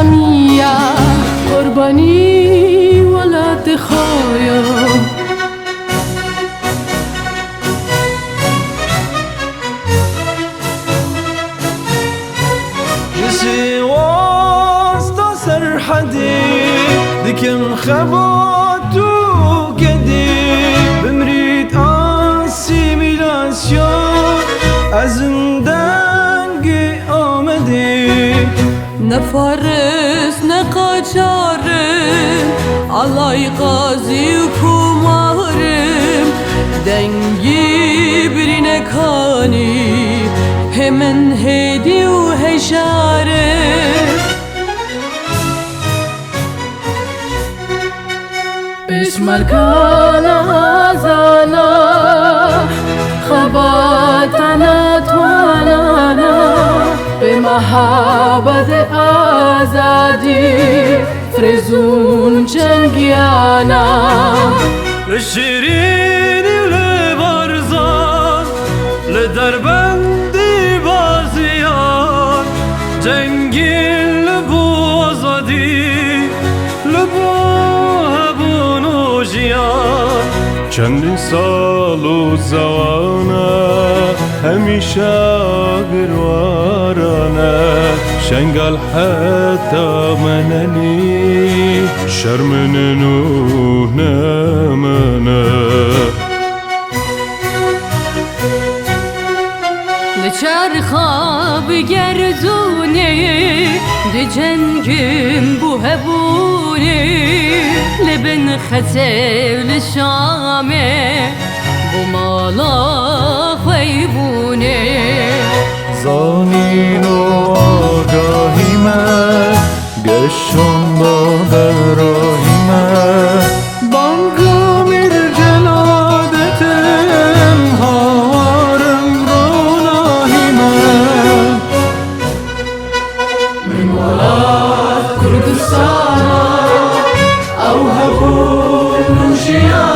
زمية قرباني ولا تخايا جسي واسطة سرحدي دكم خباتو كدي بمريد اسيميلاسيون ازندنگي آمدي نفارس نقاچارم alay قاضی و kumarım dengi birine kani hemen hedi و heşarım بشمركانا زانا خباتنا توانانا بمحبت آزادی فرزون جنگیانا لشيريني لبرزان لدربندي بازيان جنگي لبو آزادی لبو هبونو جيان چندین سال و زوانه همیشه گروارانه شنگل حتی مننی شرمن نوح نمنه لچرخا بگردونی دی جنگم بو هبونی لبن خسر لشامه بو مالا خیبونی زانین و آگاهیمه گشون با براهیمه بانگا میر جلادتم هارم روناهیمه مولات کردستان او هبون نوشیان